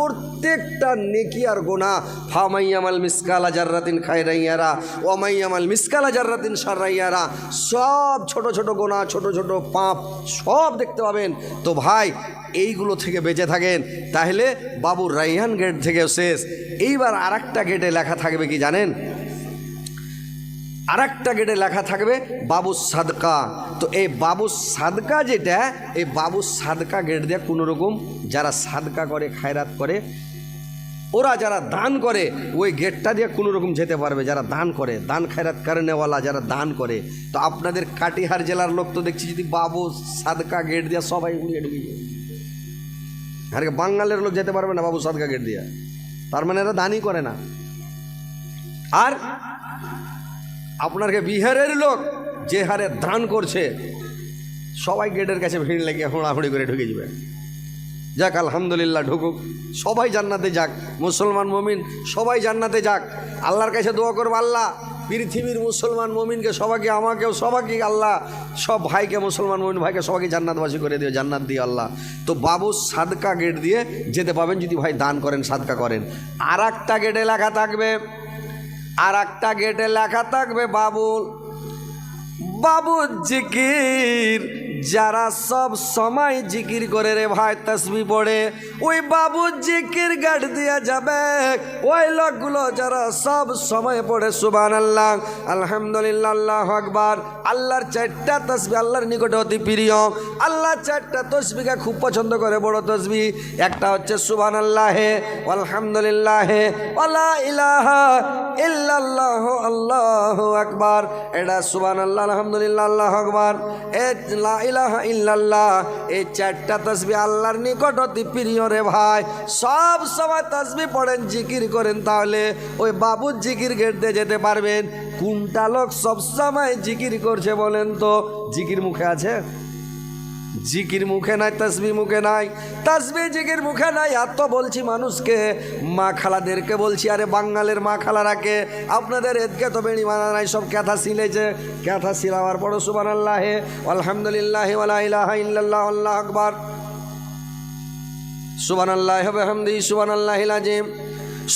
প্রত্যেকটা নেকি আর গুনাহ ফামাইয়ামাল মিসকালা জাররাতিন খায়রান ইয়ারা ওয়া মাইয়ামাল মিসকালা জাররাতিন শাররান ইয়ারা, সব ছোট ছোট গুনাহ, ছোট ছোট পাপ সব দেখতে পাবেন। তো ভাই এইগুলো থেকে বেঁচে থাকেন, তাহলে বাবুর রায়হান গেট থেকে শেষ। এইবার আরেকটা গেটে লেখা থাকবে কি জানেন? আরেকটা গেটে লেখা থাকবে বাবু সাদকা। তো এই বাবু সাদকা যেটা, এই বাবু সাদকা গেট দিয়ে কোনো রকম যারা সাদকা করে, খায়রাত করে, ওরা যারা দান করে, ওই গেটটা দিয়ে কোনো রকম যেতে পারবে। যারা দান করে, দান খায়রাত করেনেওয়ালা যারা দান করে। তো আপনাদের কাটিহার জেলার লোক তো দেখছি যদি বাবু সাদকা গেট দিয়ে সবাই উড়িয়ে ঢুকে যায়, আর বাঙালের লোক যেতে পারবে না বাবু সাদকা গেট দিয়ে, তার মানে এরা দানই করে না। আর আপনার বিহারের লোক যে হারে দান করছে, সবাই গেটের কাছে ভিড় লেগে হুড়াহুড়ি করে ঢুকে যাবে। যাক আলহামদুলিল্লাহ, ঢুকুক, সবাই জান্নাতে যাক, মুসলমান মুমিন সবাই জান্নাতে যাক। আল্লাহর কাছে দোয়া করবো, আল্লাহ পৃথিবীর মুসলমান মুমিনকে সবাইকে, আমাকেও সবাইকে, আল্লাহ সব ভাইকে, মুসলমান মুমিন ভাইকে সবাইকে জান্নাতবাসী করে দিও, জান্নাত দিয়ে আল্লাহ। তো বাবু সাদকা গেট দিয়ে যেতে পাবেন যদি ভাই দান করেন, সাদকা করেন। আর একটা গেটে লেখা থাকবে, আর একটা গেটে লেখা থাকবে বাবু জিকির। যারা সব সময় জিকির করে রে ভাই, তাসবিহ পড়ে, ওই বাবু জিকির গাড় দিয়া যাবে। ওই লোকগুলো যারা সব সময় পড়ে সুবহানাল্লাহ, আলহামদুলিল্লাহ, আল্লাহু আকবার, আল্লাহর চারটা তাসবিহ আল্লাহর নিকটে অতি প্রিয়। আল্লাহ চারটা তাসবিহকে খুব পছন্দ করে, বড় তাসবিহ। একটা হচ্ছে সুবহানাল্লাহ, আলহামদুলিল্লাহ, ওয়ালা ইলাহা ইল্লাল্লাহ, আল্লাহু আকবার। এটা সুবহানাল্লাহ, আলহামদুলিল্লাহ, আল্লাহু আকবার, লা ইলাহা ইল্লাল্লাহ। এই চারটা তাসবিহ আল্লাহর নিকট অতি প্রিয় রে ভাই। সব সময় তাসবিহ পড়েন, জিকির করেন, তাহলে ওই বাবুর জিকির গেট দিয়ে যেতে পারবেন। কোনটা লোক সব সময় জিকির করছে বলেন তো? জিকির মুখে আছে, জিকির মুখে নাই, তাসবিহ মুখে নাই, তাসবিহ জিকির মুখে নাই। আর তো বলছি মানুষকে, মা খালাদেরকে বলছি, আরে বাঙালের মা খালারাকে, আপনাদের এদকে তো বেড়ি মানা নাই, সব ক্যাথা সিলেছে। ক্যাথা সিলাবার পড়ো সুবহানাল্লাহ, আলহামদুলিল্লাহ, ওয়ালা ইলাহা ইল্লাল্লাহ, আল্লাহু আকবার, সুবহানাল্লাহ ওয়া বিহামদিহি, সুবহানাল্লাহিল আযীম,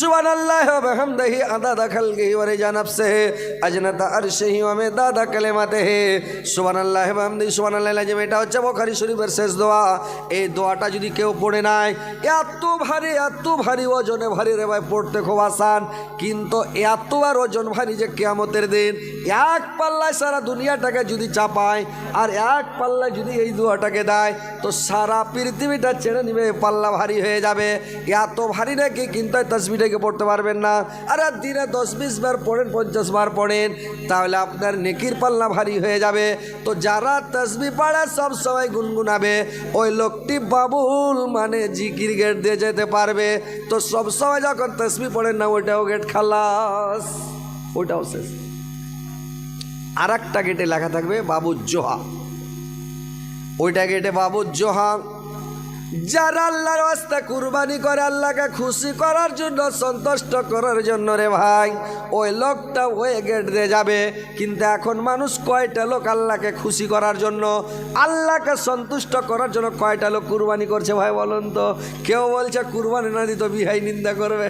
সুবহানাল্লাহ ওয়া বিহামদিহি, আদাদা খালকিহি ওয়া রিজা নাফসিহি, আজনাতা আরশিহি ওয়া মিদাদা কালিমাতিহি, সুবহানাল্লাহ ওয়া বিহামদিহি, সুবহানাল্লাহিল আযীম। এটা হচ্ছে বুখারী শরীফের শেষ দোয়া। এই দোয়াটা যদি কেউ পড়ে নাই, এত ভারী ওজনে ভারী রে ভাই, পড়তে খুব আসান, কিন্তু এত আর ওজন ভারী যে কিয়ামতের দিন এক পাল্লায় সারা দুনিয়াটাকে যদি চাপায়, আর এক পাল্লায় যদি এই দোয়াটাকে দেয়, তো সারা পৃথিবীটা ছেড়ে নিবে, পাল্লা ভারী হয়ে যাবে। এত ভারী নাকি, কিন্তু তাসবিহটাকে পড়তে পারবেন না। আর দিনে 10-20 বার পড়েন, 50 বার পড়েন, তাহলে আপনার নেকির পাল্লা ভারী হয়ে যাবে। তো যারা তাসবিহ পড়ে সব সময় গুনগুনাবে, ওই লোকটি বাবুল মানে জিকির গেট দিয়ে যেতে পারবে। তো সব সময় যখন তাসবিহ পড়েন না, ওইটাও গেট খালাস, ওইটাও শেষ। আর একটা গেটে লেখা থাকবে বাবু জোহা, ওইটা গেটে বাবু জোহা। যারা আল্লাহর রাস্তা কুরবানি করে, আল্লাহকে খুশি করার জন্য, সন্তুষ্ট করার জন্য রে ভাই, ওই লোকটা ওই গেট দিয়ে যাবে। কিন্তু এখন মানুষ কয়টা লোক আল্লাহকে খুশি করার জন্য, আল্লাহকে সন্তুষ্ট করার জন্য কয়টা লোক কুরবানি করছে ভাই বলুন তো? কেউ বলছে কুরবানি না দিত বিহাই নিন্দা করবে,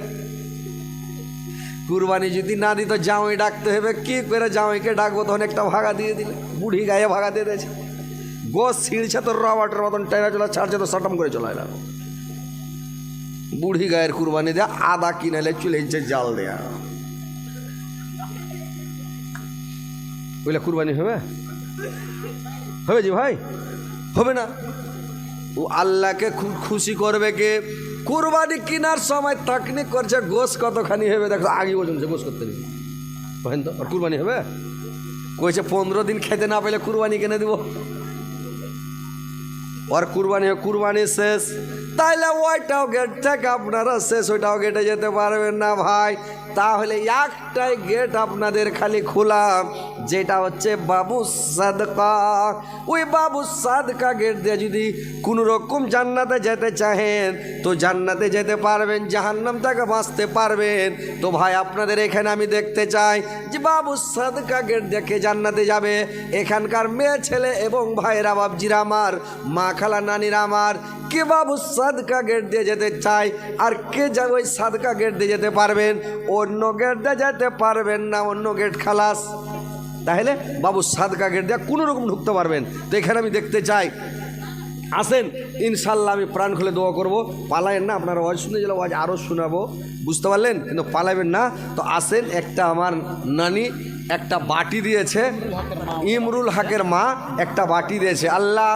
কুরবানি যদি না দিত জামাই ডাকতে হবে। কি করে জামাইকে ডাকবো? তখন একটা ভাগা দিয়ে দিলে, বুড়ি গায়ে ভাগা দিয়ে দিয়েছে, গোস ছিঁড়ছে তো রবাটের মতন টেনে চলে, ছাড়ছে তো সটম করে চলে এলাম। বুড়ি গায়ের কুরবানি দেয়া, আদা কিনালে চলে জাল দেয়া, ওইলা কুরবানি হবে? হবে জি ভাই? হবে না। ও আল্লাহকে খুশি করবে কে? কুরবানি কেনার সময় তাকনিক করছে, গোস কতখানি হবে দেখো, আগে ওজন গোস করতে নেই, তো আর কুরবানি হবে? কইছে 15 দিন খেতে না পেলে কুরবানি কিনে দিব, আর কুরবানি শেষ। তাইলে ওইটাও গেট থেকে আপনারা শেষ, ওইটাও গেটে যেতে পারবেন না ভাই। তাহলে একটাই গেট আপনাদের খালি খোলা, যেটা হচ্ছে বাবু সাদকা। ওই বাবু সাদকা গেট দিয়ে যদি কোনো রকম জান্নাতে যেতে চাহেন তো জান্নাতে যেতে পারবেন, জাহান্নাম থেকে বাঁচতে পারবেন। তো ভাই আপনাদের এখানে আমি দেখতে চাই যে বাবু সাদকা গেট দেখে জান্নাতে যাবে এখানকার মেয়ে ছেলে এবং ভাইরা বাবজিরা আমার, মা খালা নানিরা আমার, কে বাবু সাদকা গেট দিয়ে যেতে চাই আর কে যাবে ওই সাদকা গেট দিয়ে যেতে পারবেন, অন্য গেট দিয়ে যেতে পারবেন না, অন্য গেট খালাস। তাহলে বাবু সাদকা গেট দিয়ে কোনো রকম ঢুকতে পারবেন। তো এখানে আমি দেখতে চাই, আসেন ইনশাল্লাহ আমি প্রাণ খুলে দোয়া করবো। পালায়েন না, আপনারা ওয়াজ শুনে গেলে ওয়াজ আরও শোনাবো, বুঝতে পারলেন, কিন্তু পালাবেন না। তো আসেন, একটা আমার নানি একটা বাটি দিয়েছে, ইমরুল হকের মা একটা বাটি দিয়েছে। আল্লাহ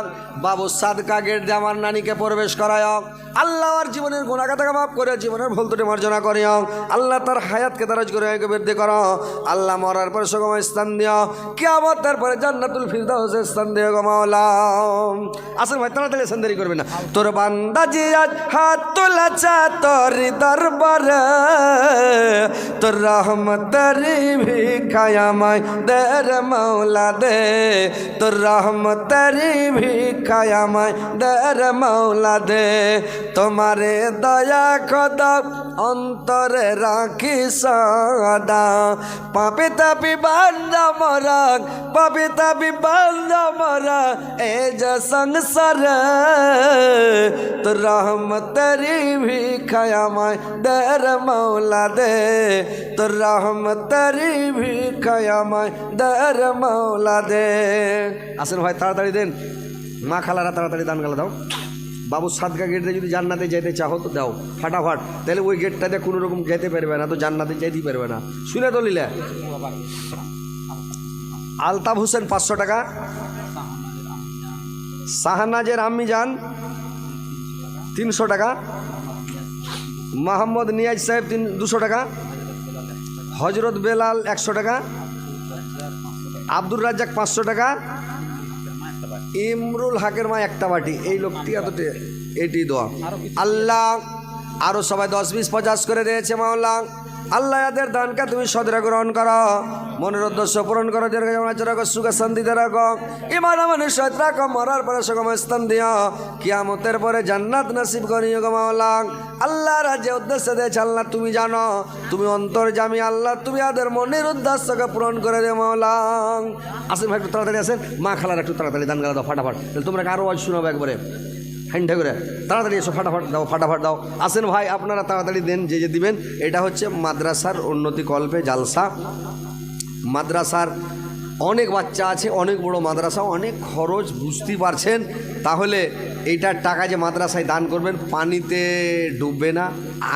বাবু সাদকা গেট দিয়ে আমার নানিকে প্রবেশ করায়, আল্লাহ আর জীবনের গুনাহগাতাকে মাফ করে, জীবনের ভুল ত্রুটি মার্জনা করিও, আল্লাহ তার হায়াতকে দারাজ করে বৃদ্ধি করো, আল্লাহ মরার পরে সুগম স্থান দিও, কিয়ামতের পরে জান্নাতুল ফিরদাউসে স্থান দিও গো মাওলা। আসেন ভাই তাড়াতাড়ি আসেন, দেরি করবেন না। তোর বান্দা জি আজ হাত তোলাছে তোর দরবারে, তোর রহমতের ভিখায় আমায় দে রে মাওলা দে, তোর রহমতের ভিখায় আমায় দে রে মাওলা দে। তোমারে দয়া খোদা অন্তরে রাখি সদা, পাপে তাপি বান্দা মরা, পাপে তাপি বান্দা মরা এ যে সংসার, তো রহমতেরি ভিখায় আমায় দে রে মাওলা দে, তো রহমতেরি ভিখায় আমায় দে রে মাওলা দে। আসেন ভাই তাড়াতাড়ি দেন, মা খালারা তাড়াতাড়ি দান গালা দাও। বাবু সাদকা গেট দিয়ে যদি জান্নাতে যেতে চাও তো দাও ফাটাফাট, তাহলে ওই গেটটা দিয়ে কোনো রকম যেতে পারবে না, তো জান্নাতে যেতেই পারবে না। শুনে তো নিলে আলতাফ হোসেন 500 টাকা, শাহনাজের আম্মি যান 300 টাকা, মোহাম্মদ নিয়াজ সাহেব 200 টাকা, হজরত বেলাল 100 টাকা, আব্দুর রাজ্জাক 500 টাকা, ইমরুল হকের মা একটা বাটি। এই লোকটি এতটা এটি দোয়া। আল্লাহ আরও সবাই 10 20 50 করে দিয়েছে মাওলা, আল্লাহ এদের দানকে তুমি সদরে গ্রহণ করো, মনের উদ্দেশ্য পূরণ করো, রাখো, সুখে শান্তিতে রাখো, ইমান আমাদের সহিত রাখো, মরার পরে সুগম স্থান দিও, কিয়ামতের পরে জান্নাত নসিব করিও গো মাওলা। আল্লাহ রাজ্যে উদ্দেশ্য দিয়েছে আল্লাহ তুমি জানো, তুমি অন্তর্যামী আল্লাহ, তুমি এদের মনের উদ্দেশ্যকে পূরণ করে দে মাওলা। আসেন ভাই একটু তাড়াতাড়ি আসেন, মা খালার একটু তাড়াতাড়ি দান গালা দাও ফাটাফাট, তাহলে তোমরা আরও আজ শোনাবো একবারে হ্যান্ডে করে, তাড়াতাড়ি এসো ফাটাফাট দাও, ফাটাফাট দাও। আসেন ভাই আপনারা তাড়াতাড়ি দেন যে যে দিবেন। এটা হচ্ছে মাদ্রাসার উন্নতি কল্পে জালসা। মাদ্রাসার অনেক বাচ্চা আছে, অনেক বড় মাদ্রাসা, অনেক খরচ, বুঝতেই পারছেন। তাহলে এইটার টাকা যে মাদ্রাসায় দান করবেন পানিতে ডুববে না,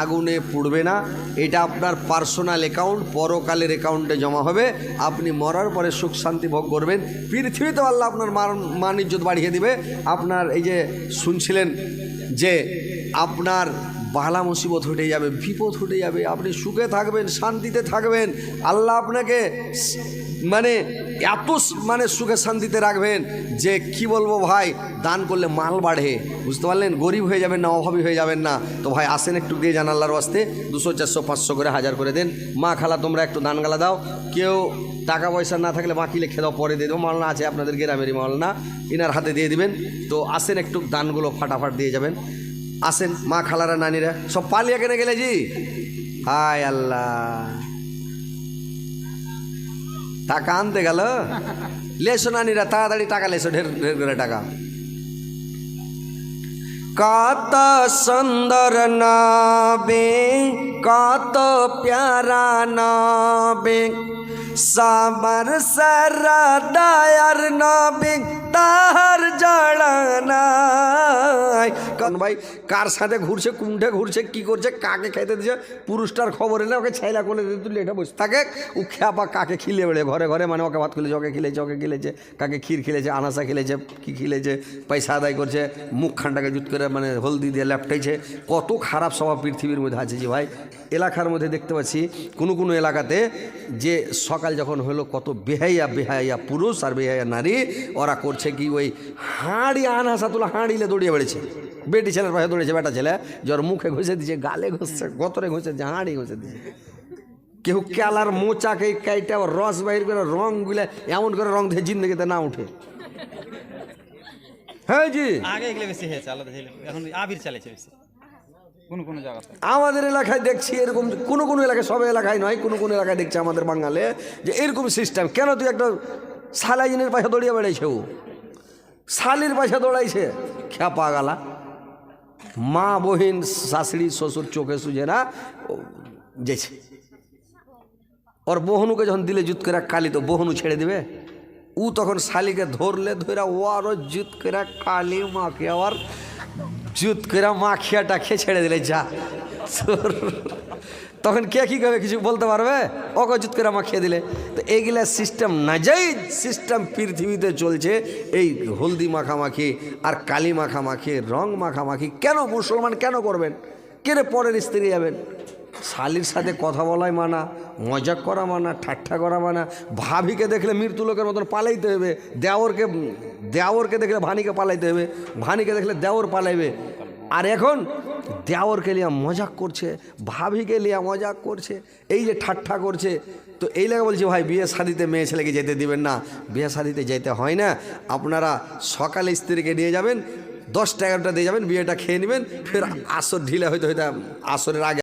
আগুনে পুড়বে না, এটা আপনার পার্সোনাল অ্যাকাউন্ট, পরকালের অ্যাকাউন্টে জমা হবে, আপনি মরার পরে সুখ শান্তি ভোগ করবেন, পৃথিবীতেও আল্লাহ আপনার মান ইজ্জত বাড়িয়ে দিবে। আপনার এই যে শুনছিলেন যে আপনার বালা মুসিবত হটে যাবে, বিপদ হটে যাবে, আপনি সুখে থাকবেন, শান্তিতে থাকবেন, আল্লাহ আপনাকে মানে এত মানে সুখে শান্তিতে রাখবেন যে কি বলবো ভাই, দান করলে মাল বাড়ে, বুঝতে পারলেন, গরিব হয়ে যাবেন না, অভাবী হয়ে যাবেন না। তো ভাই আসেন একটু দিয়ে যান আল্লাহর ওয়াস্তে, 200 400 500 করে 1000 করে দেন। মা খালা তোমরা একটু দান গালা দাও, কেউ টাকা পয়সা না থাকলে বাকি লিখে দাও, পরে দিয়ে দেবো, মালনা আছে আপনাদের গ্রামেরই মালনা, ইনার হাতে দিয়ে দিবেন। তো আসেন একটু দানগুলো ফাটাফাট দিয়ে যাবেন। আসেন মা খালারা নানিরা সব পালিয়ে কেনে গেলে জি, হায় আল্লাহ, টাকা আনতে গেল, লেসো নানিরা তাড়াতাড়ি টাকা লেসো, ঢের ঢের করে টাকা। কত সুন্দর নবী, কত প্যারা নবী, সাবর সারা দয়ার নবী, তাহার জড়া নাই। কারণ ভাই কার সাথে ঘুরছে, কোনটা ঘুরছে, কি করছে, কাকে খাইতে দিচ্ছে, পুরুষটার খবর এলে ওকে ছাইলা করে দিতে, তুলে এটা বসে থাকে, ও খেপা কাকে খিলে বেড়ে ঘরে ঘরে, মানে ওকে ভাত খেলেছে, ওকে খেলেছে, ওকে খেলেছে, কাকে ক্ষীর খেলেছে, আনাসা খেলেছে, কি খেলেছে, পয়সা আদায় করছে, মুখ খানটাকে জুত করে মানে হলদি দিয়ে ল্যাপটাইছে। কত খারাপ স্বভাব পৃথিবীর মধ্যে আছে যে ভাই। এলাকার মধ্যে দেখতে পাচ্ছি কোনো কোনো এলাকাতে যে সকাল যখন হলো কত বেহাইয়া বেহাইয়া পুরুষ আর বেহাইয়া নারী, ওরা করছে কি ওই হাঁড়ি আনাসা তুলা হাঁড়িলে দৌড়িয়ে বেড়েছে, বেটি ছেলের পাশে দৌড়েছে, বেটা ছেলে জ্বর মুখে ঘষে দিচ্ছে, গালে ঘষছে, গতরে ঘষে দিচ্ছে, হাঁড়ি ঘষে দিচ্ছে। কেউ কেলার মোচাকে কাইটা রস বাহির করে রং গুলা এমন করে রং দিয়ে জিন্দগিতে না উঠে। হ্যাঁ জি, আগে এগুলো বেশি হয়েছে, আলাদা ছিল, এখন আবির চালিয়েছে বেশি কোন কোন জায়গাতে। আমাদের এলাকায় দেখছি এরকম, কোনো কোনো এলাকায়, সব এলাকায় নয়, কোনো কোনো এলাকায় দেখছি আমাদের বাঙালে যে এরকম সিস্টেম। কেন তুই একটা সালাইনের পাশে দৌড়িয়ে বেড়াইছে, ও শালির পাশে দৌড়াইছে, খেপা গালা। মা বহিন শাশুড়ি শ্বশুর চোখে সুঝে না যেছে। ওর বহনুকে যখন দিলে জুত করে কালি, তো বহনু ছেড়ে দিবে? ও তখন শালিকে ধরলে ধরে ও আরো জুত করে কালি মাকে, আবার জুত করে মাখিয়াটা খেয়ে ছেড়ে দিলে যা। তখন কে কী করবে? কিছু বলতে পারবে? ওকে জুত করে মাখিয়ে দিলে। তো এইগুলা সিস্টেম নাজাইজ সিস্টেম পৃথিবীতে চলছে। এই হলদি মাখামাখি আর কালি মাখামাখি, রং মাখামাখি কেন মুসলমান কেন করবেন? কেড়ে পরের স্ত্রী যাবেন? শালির সাথে কথা বলাই মানা, মজাক করা মানা, ঠাট্টা করা মানা। ভাবিকে দেখলে মৃত্যু লোকের মতন পালাইতে হবে। দেওরকে দেখলে ভানিকে পালাইতে হবে, ভানিকে দেখলে দেওর পালাইবে। আর এখন দেওরকে লিয়া মজাক করছে, ভাবিকে লিয়া মজাক করছে, এই যে ঠাট্টা করছে। তো এই লাগে বলছি ভাই, বিয়ে শাদিতে মেয়ে ছেলেকে যেতে দিবেন না। বিয়ে শাদিতে যেতে হয় না। আপনারা সকালে স্ত্রীকে নিয়ে যাবেন, 10টা 11টা দিয়ে যাবেন, বিয়েটা খেয়ে নেবেন, ফের আসর ঢিলে হয়তো আসরের আগে